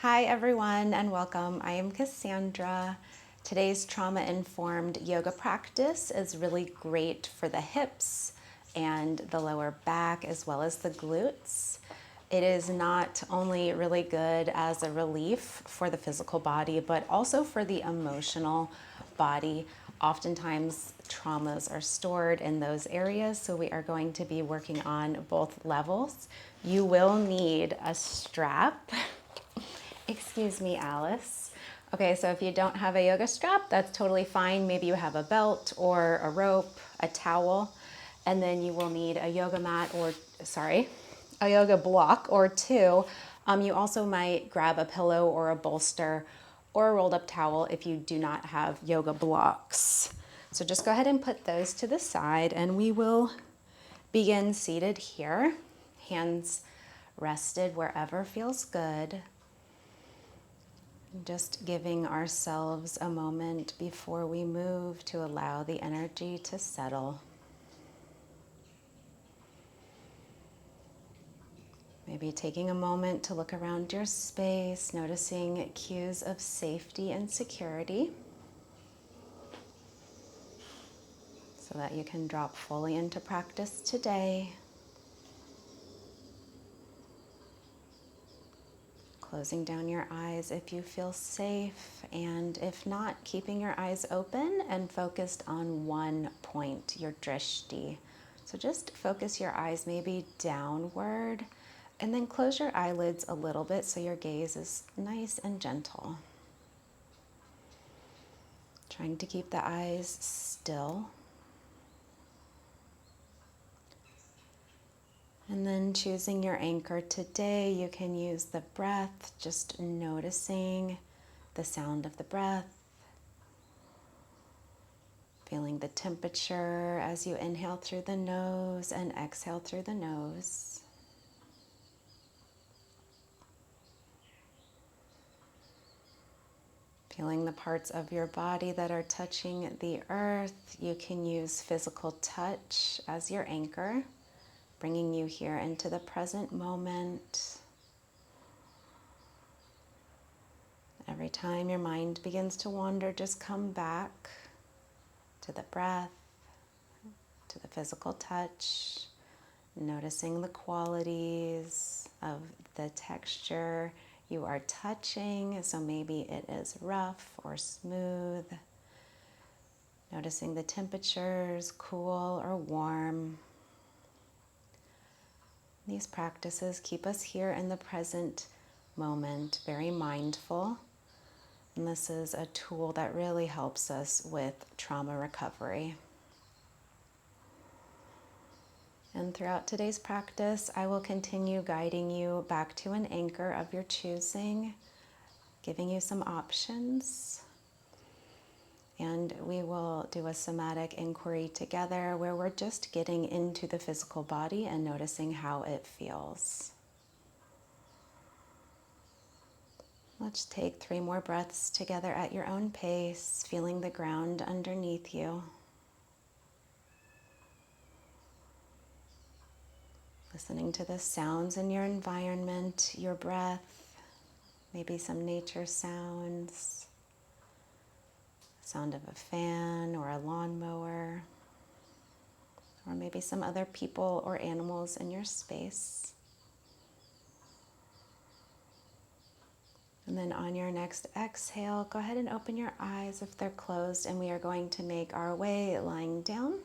Hi everyone and welcome. I am Cassandra. Today's trauma-informed yoga practice is really great for the hips and the lower back as well as the glutes. It is not only really good as a relief for the physical body, but also for the emotional body. Oftentimes traumas are stored in those areas, so we are going to be working on both levels. You will need a strap. Excuse me, Alice. Okay, so if you don't have a yoga strap, that's totally fine. Maybe you have a belt or a rope, a towel, and then you will need a yoga mat a yoga block or two. You also might grab a pillow or a bolster or a rolled up towel if you do not have yoga blocks. So just go ahead and put those to the side and we will begin seated here. Hands rested wherever feels good. Just giving ourselves a moment before we move to allow the energy to settle. Maybe taking a moment to look around your space, noticing cues of safety and security so that you can drop fully into practice today. Closing down your eyes if you feel safe, and if not, keeping your eyes open and focused on one point, your drishti. So just focus your eyes maybe downward, and then close your eyelids a little bit so your gaze is nice and gentle. Trying to keep the eyes still. And then choosing your anchor today, you can use the breath, just noticing the sound of the breath, feeling the temperature as you inhale through the nose and exhale through the nose. Feeling the parts of your body that are touching the earth. You can use physical touch as your anchor, bringing you here into the present moment. Every time your mind begins to wander, just come back to the breath, to the physical touch, noticing the qualities of the texture you are touching. So maybe it is rough or smooth. Noticing the temperatures, cool or warm. These practices keep us here in the present moment, very mindful. And this is a tool that really helps us with trauma recovery. And throughout today's practice, I will continue guiding you back to an anchor of your choosing, giving you some options. And we will do a somatic inquiry together where we're just getting into the physical body and noticing how it feels. Let's take 3 more breaths together at your own pace, feeling the ground underneath you. Listening to the sounds in your environment, your breath, maybe some nature sounds, sound of a fan or a lawnmower, or maybe some other people or animals in your space. And then on your next exhale, go ahead and open your eyes if they're closed, and we are going to make our way lying down.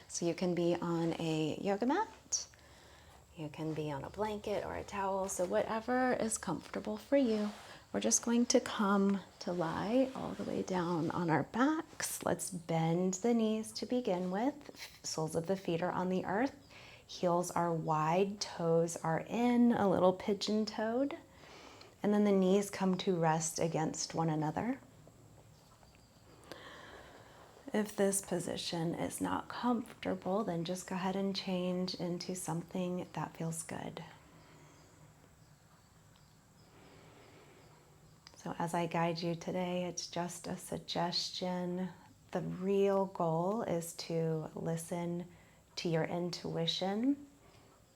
So you can be on a yoga mat, you can be on a blanket or a towel, so whatever is comfortable for you. We're just going to come to lie all the way down on our backs. Let's bend the knees to begin with. Soles of the feet are on the earth, heels are wide, toes are in, a little pigeon-toed. And then the knees come to rest against one another. If this position is not comfortable, then just go ahead and change into something that feels good. So as I guide you today, it's just a suggestion. The real goal is to listen to your intuition,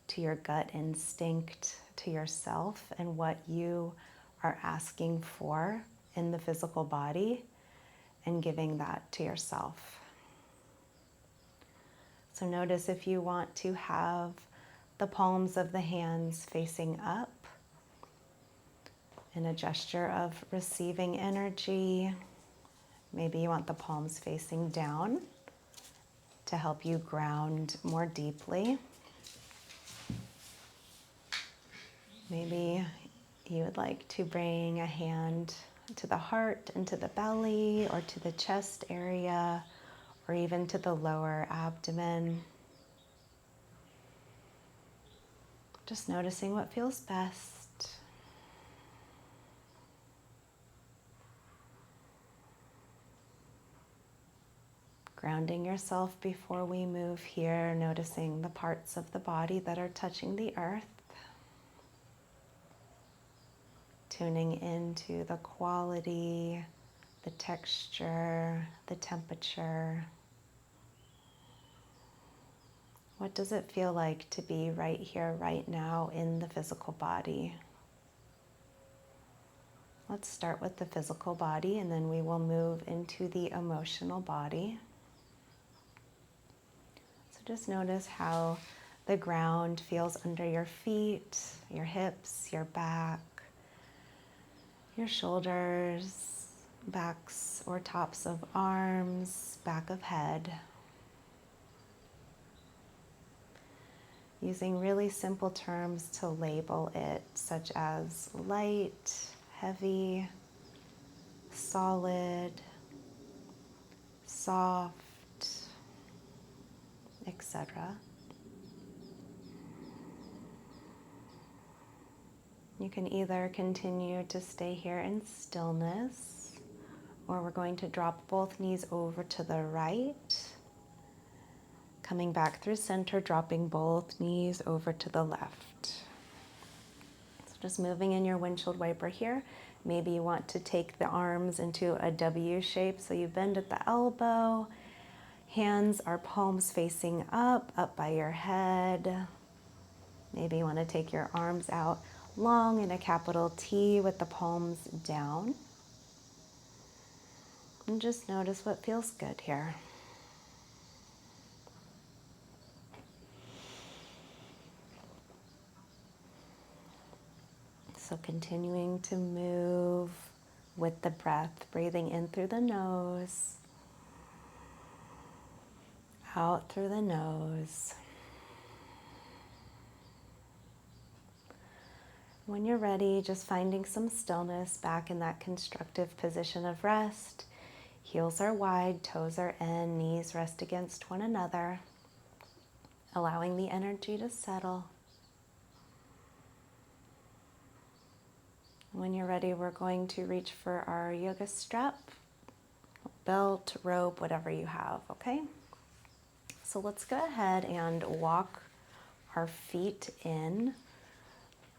to your gut instinct, to yourself, and what you are asking for in the physical body, and giving that to yourself. So notice if you want to have the palms of the hands facing up in a gesture of receiving energy. Maybe you want the palms facing down to help you ground more deeply. Maybe you would like to bring a hand to the heart and to the belly, or to the chest area, or even to the lower abdomen. Just noticing what feels best. Grounding yourself before we move here, noticing the parts of the body that are touching the earth. Tuning into the quality, the texture, the temperature. What does it feel like to be right here, right now in the physical body? Let's start with the physical body, and then we will move into the emotional body. So just notice how the ground feels under your feet, your hips, your back, your shoulders, backs or tops of arms, back of head. Using really simple terms to label it, such as light, heavy, solid, soft, etc. You can either continue to stay here in stillness, or we're going to drop both knees over to the right, coming back through center, dropping both knees over to the left. So just moving in your windshield wiper here. Maybe you want to take the arms into a W shape, so you bend at the elbow, hands are palms facing up by your head. Maybe you want to take your arms out long in a capital T with the palms down. And just notice what feels good here. So continuing to move with the breath, breathing in through the nose, out through the nose. When you're ready, just finding some stillness back in that constructive position of rest. Heels are wide, toes are in, knees rest against one another, allowing the energy to settle. When you're ready, we're going to reach for our yoga strap, belt, rope, whatever you have, okay? So let's go ahead and walk our feet in.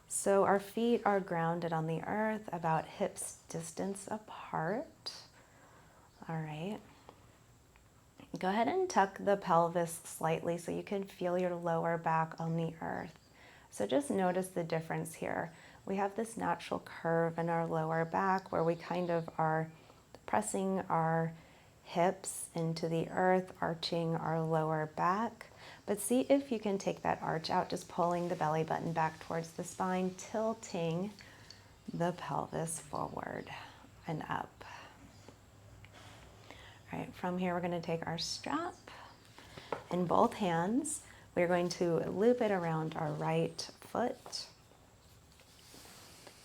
So our feet are grounded on the earth, about hips distance apart. All right. Go ahead and tuck the pelvis slightly so you can feel your lower back on the earth. So just notice the difference here. We have this natural curve in our lower back where we kind of are pressing our hips into the earth, arching our lower back. But see if you can take that arch out, just pulling the belly button back towards the spine, tilting the pelvis forward and up. All right, from here we're going to take our strap in both hands. We're going to loop it around our right foot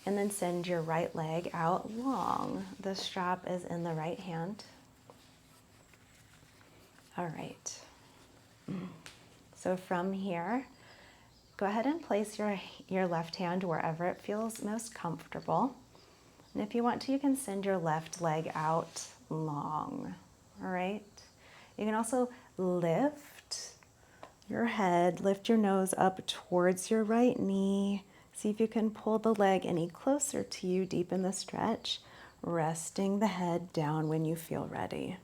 and then send your right leg out long. The strap is in the right hand. All right. So from here, go ahead and place your left hand wherever it feels most comfortable. And if you want to, you can send your left leg out long. All right. You can also lift your head, lift your nose up towards your right knee. See if you can pull the leg any closer to you, deepen the stretch, resting the head down when you feel ready.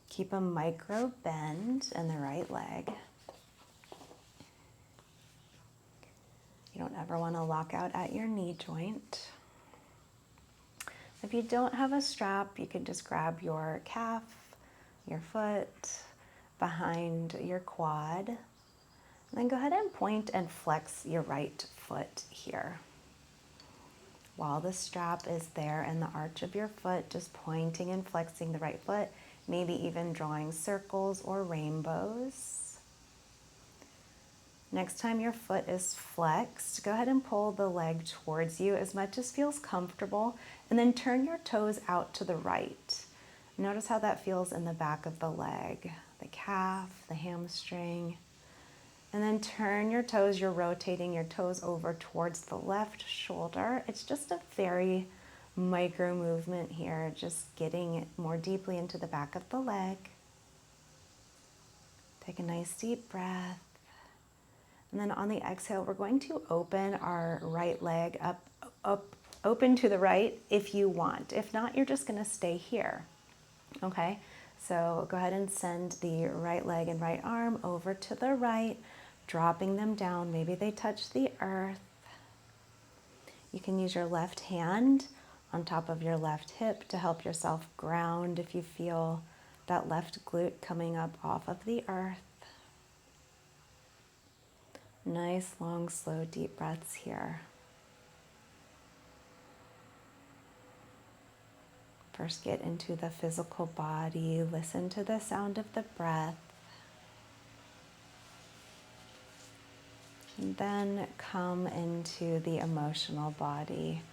Keep a micro bend in the right leg. You don't ever want to lock out at your knee joint. If you don't have a strap, you can just grab your calf, your foot, behind your quad. And then go ahead and point and flex your right foot here. While the strap is there in the arch of your foot, just pointing and flexing the right foot, maybe even drawing circles or rainbows. Next time your foot is flexed, go ahead and pull the leg towards you as much as feels comfortable, and then turn your toes out to the right. Notice how that feels in the back of the leg, the calf, the hamstring. And then turn your toes, you're rotating your toes over towards the left shoulder. It's just a very micro movement here, just getting it more deeply into the back of the leg. Take a nice deep breath. And then on the exhale, we're going to open our right leg up, open to the right if you want. If not, you're just gonna stay here, okay? So go ahead and send the right leg and right arm over to the right, dropping them down. Maybe they touch the earth. You can use your left hand on top of your left hip to help yourself ground if you feel that left glute coming up off of the earth. Nice, long, slow, deep breaths here. First, get into the physical body. Listen to the sound of the breath. And then come into the emotional body.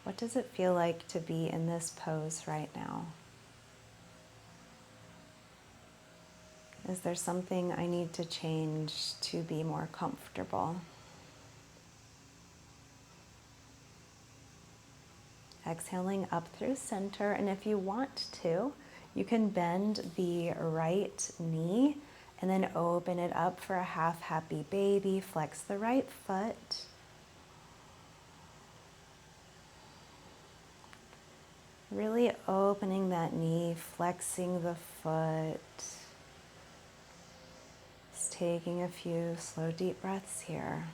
What does it feel like to be in this pose right now? Is there something I need to change to be more comfortable? Exhaling up through center, and if you want to, you can bend the right knee and then open it up for a half happy baby. Flex the right foot. Really opening that knee, flexing the foot. Just taking a few slow, deep breaths here.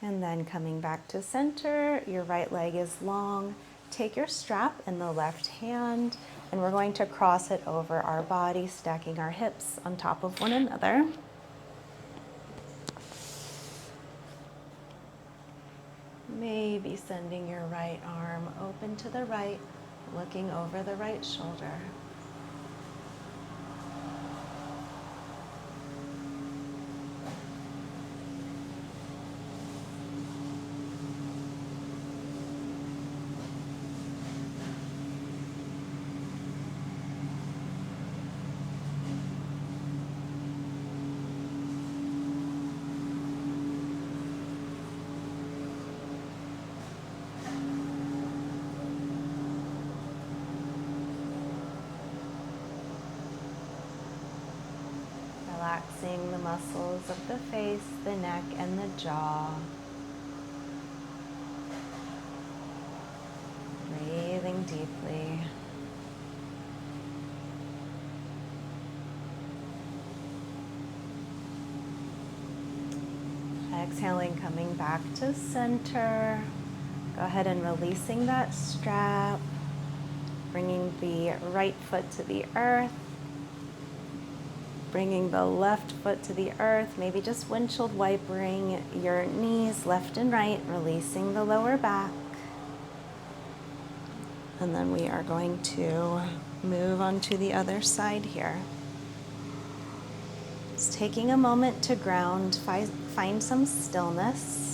And then coming back to center, your right leg is long. Take your strap in the left hand, and we're going to cross it over our body, stacking our hips on top of one another. Maybe sending your right arm open to the right, looking over the right shoulder. Relaxing the muscles of the face, the neck, and the jaw. Breathing deeply. Exhaling, coming back to center. Go ahead and releasing that strap. Bringing the right foot to the earth. Bringing the left foot to the earth, maybe just windshield wipering your knees left and right, releasing the lower back. And then we are going to move on to the other side here. Just taking a moment to ground, find some stillness.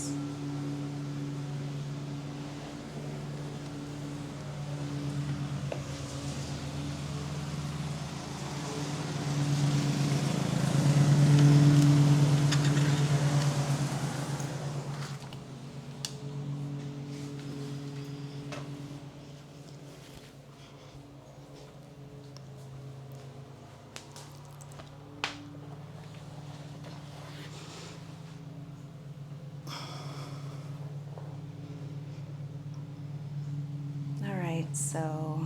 So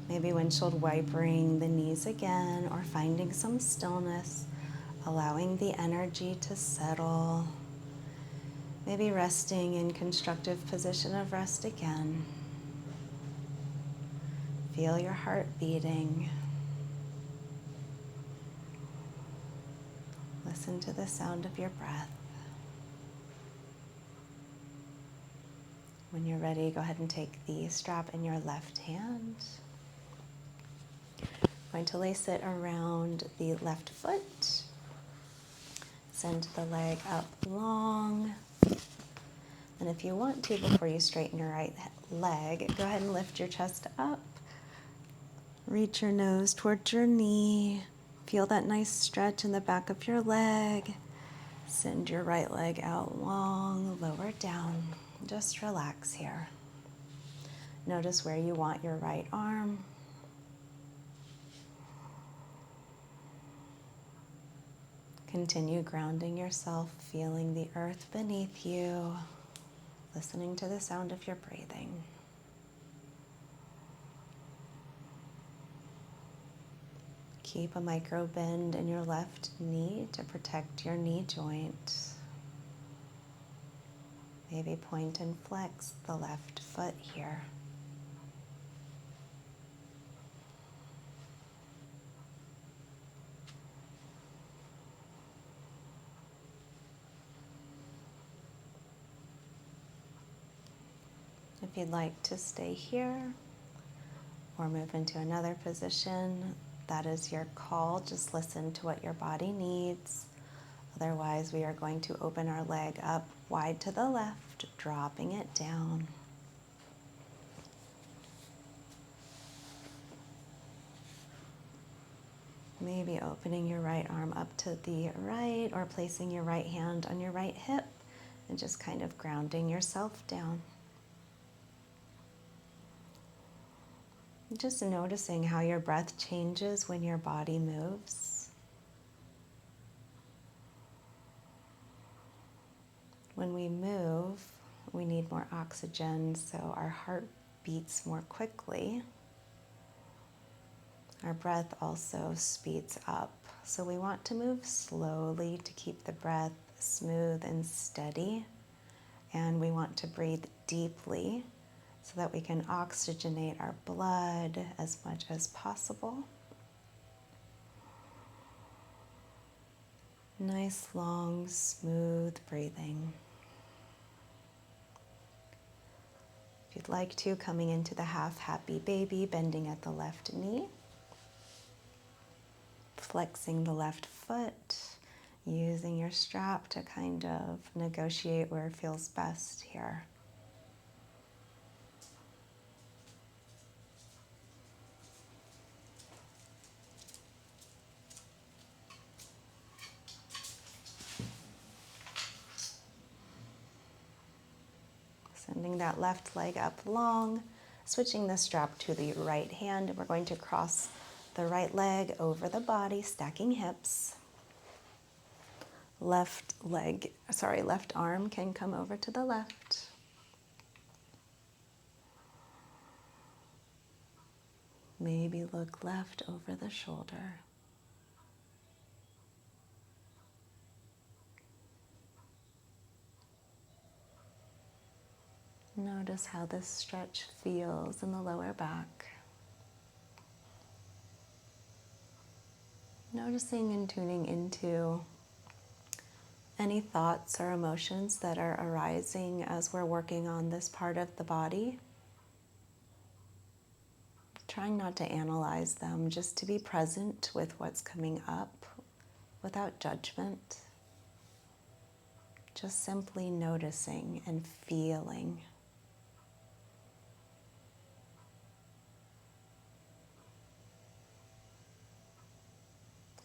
maybe windshield wipering the knees again, or finding some stillness, allowing the energy to settle. Maybe resting in constructive position of rest again. Feel your heart beating. Listen to the sound of your breath. When you're ready, go ahead and take the strap in your left hand. Going to lace it around the left foot. Send the leg up long. And if you want to, before you straighten your right leg, go ahead and lift your chest up. Reach your nose towards your knee. Feel that nice stretch in the back of your leg. Send your right leg out long, lower down. Just relax here. Notice where you want your right arm. Continue grounding yourself, feeling the earth beneath you, listening to the sound of your breathing. Keep a micro bend in your left knee to protect your knee joint. Maybe point and flex the left foot here. If you'd like to stay here or move into another position, that is your call. Just listen to what your body needs. Otherwise, we are going to open our leg up wide to the left, dropping it down. Maybe opening your right arm up to the right or placing your right hand on your right hip and just kind of grounding yourself down. Just noticing how your breath changes when your body moves. When we move, we need more oxygen, so our heart beats more quickly. Our breath also speeds up, so we want to move slowly to keep the breath smooth and steady, and we want to breathe deeply so that we can oxygenate our blood as much as possible. Nice, long, smooth breathing. If you'd like to, coming into the half happy baby, bending at the left knee, flexing the left foot, using your strap to kind of negotiate where it feels best here. Sending that left leg up long, switching the strap to the right hand, and we're going to cross the right leg over the body, stacking hips. Left arm can come over to the left. Maybe look left over the shoulder. Notice how this stretch feels in the lower back. Noticing and tuning into any thoughts or emotions that are arising as we're working on this part of the body. Trying not to analyze them, just to be present with what's coming up without judgment. Just simply noticing and feeling.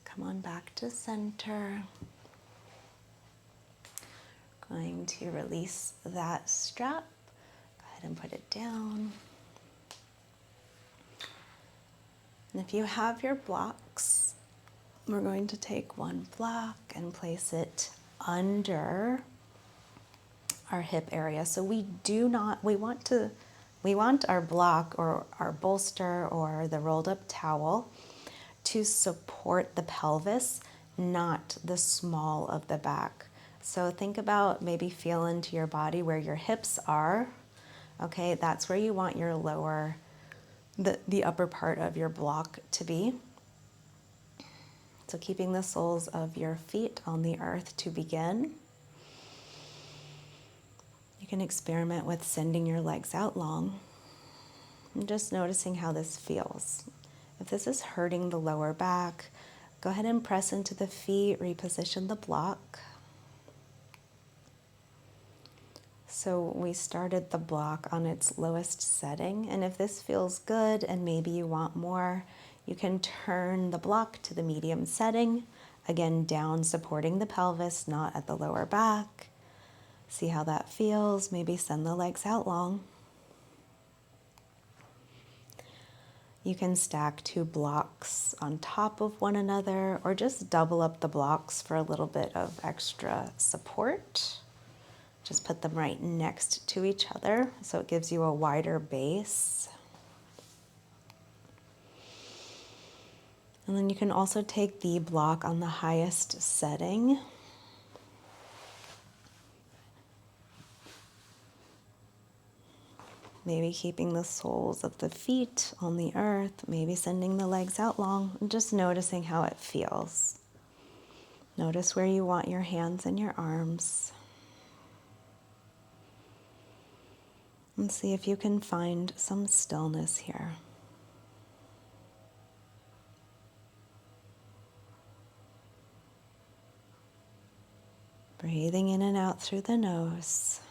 Come on back to center. Going to release that strap. Go ahead and put it down. And if you have your blocks, we're going to take one block and place it under our hip area. So we want our block or our bolster or the rolled up towel to support the pelvis, not the small of the back. So think about maybe feel into your body where your hips are. Okay, that's where you want your lower, the upper part of your block to be. So keeping the soles of your feet on the earth to begin. You can experiment with sending your legs out long and just noticing how this feels. If this is hurting the lower back, go ahead and press into the feet, reposition the block. So we started the block on its lowest setting, and if this feels good and maybe you want more, you can turn the block to the medium setting, again down supporting the pelvis, not at the lower back. See how that feels, maybe send the legs out long. You can stack 2 blocks on top of one another or just double up the blocks for a little bit of extra support. Just put them right next to each other so it gives you a wider base. And then you can also take the block on the highest setting. Maybe keeping the soles of the feet on the earth, maybe sending the legs out long, and just noticing how it feels. Notice where you want your hands and your arms. And see if you can find some stillness here. Breathing in and out through the nose.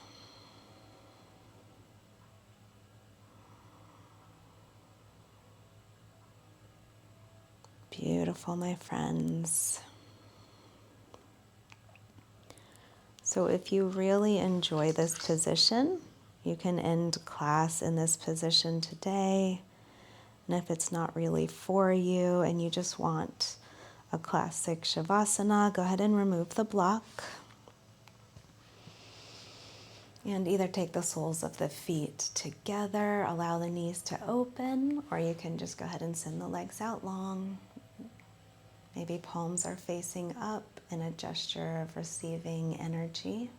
Beautiful, my friends. So if you really enjoy this position, you can end class in this position today. And if it's not really for you and you just want a classic shavasana, go ahead and remove the block. And either take the soles of the feet together, allow the knees to open, or you can just go ahead and send the legs out long. Maybe palms are facing up in a gesture of receiving energy,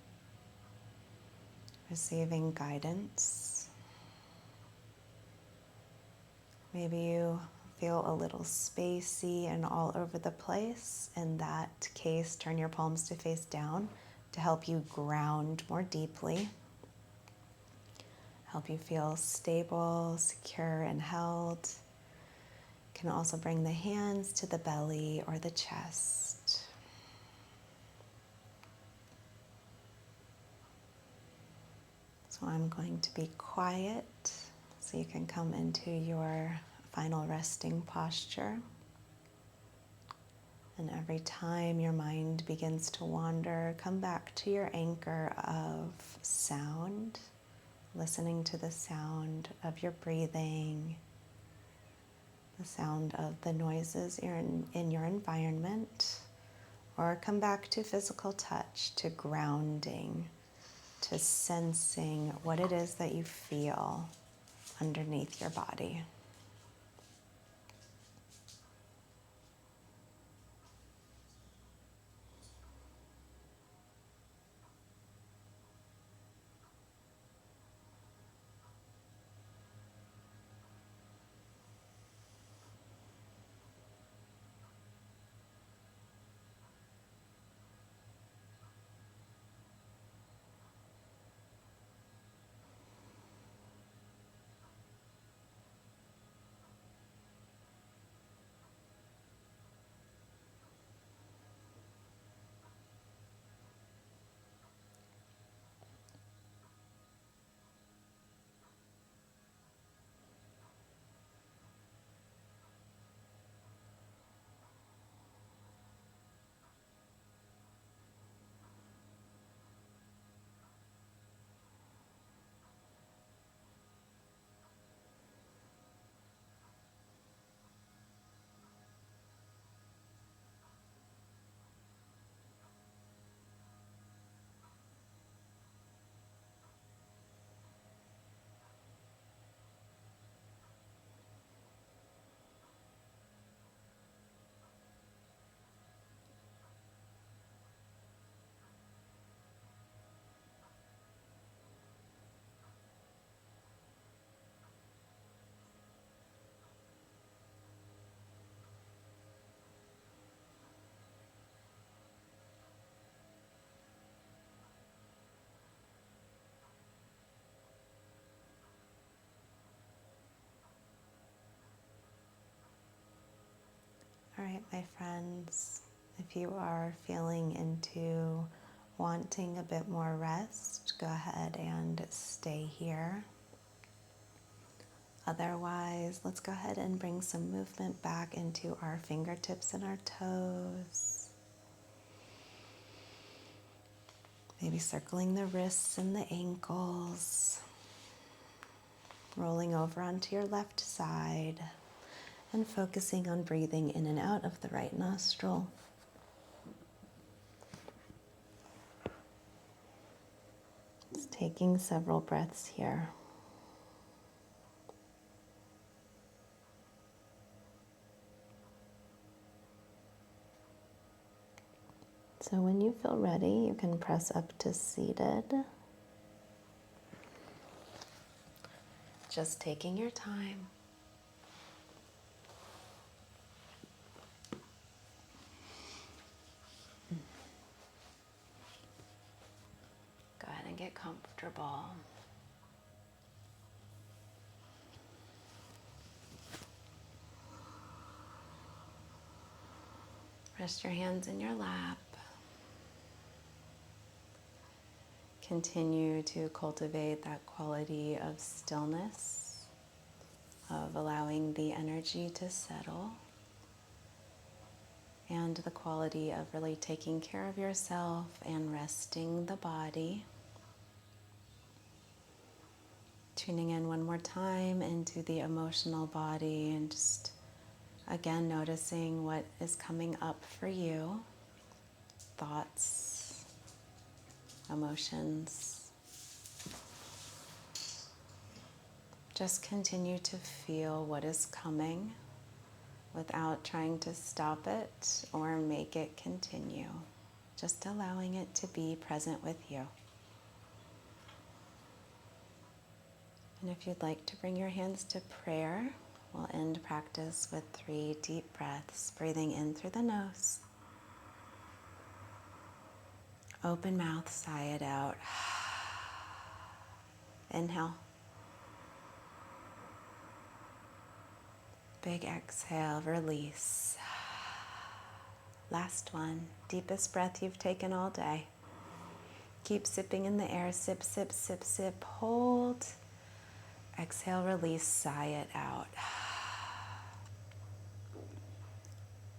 receiving guidance. Maybe you feel a little spacey and all over the place. In that case, turn your palms to face down to help you ground more deeply. Help you feel stable, secure, and held. You can also bring the hands to the belly or the chest. So I'm going to be quiet so you can come into your final resting posture. And every time your mind begins to wander, come back to your anchor of sound, listening to the sound of your breathing, the sound of the noises in your environment, or come back to physical touch, to grounding, to sensing what it is that you feel underneath your body. my friends. If you are feeling into wanting a bit more rest, go ahead and stay here. Otherwise, let's go ahead and bring some movement back into our fingertips and our toes. Maybe circling the wrists and the ankles. Rolling over onto your left side and focusing on breathing in and out of the right nostril. Just taking several breaths here. So when you feel ready, you can press up to seated. Just taking your time. Go ahead and get comfortable. Rest your hands in your lap. Continue to cultivate that quality of stillness, of allowing the energy to settle, and the quality of really taking care of yourself and resting the body. Tuning in one more time into the emotional body and just again noticing what is coming up for you. Thoughts, emotions. Just continue to feel what is coming without trying to stop it or make it continue. Just allowing it to be present with you. And if you'd like to bring your hands to prayer, we'll end practice with 3 deep breaths, breathing in through the nose. Open mouth, sigh it out. Inhale. Big exhale, release. Last one, deepest breath you've taken all day. Keep sipping in the air, sip, sip, sip, sip, hold. Exhale, release, sigh it out.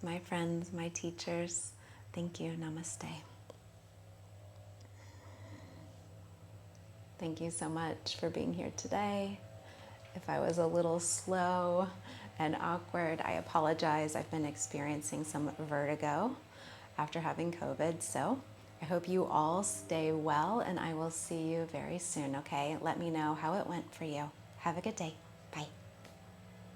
My friends, my teachers, thank you, namaste. Thank you so much for being here today. If I was a little slow and awkward, I apologize. I've been experiencing some vertigo after having COVID, so I hope you all stay well, and I will see you very soon, okay? Let me know how it went for you. Have a good day. Bye.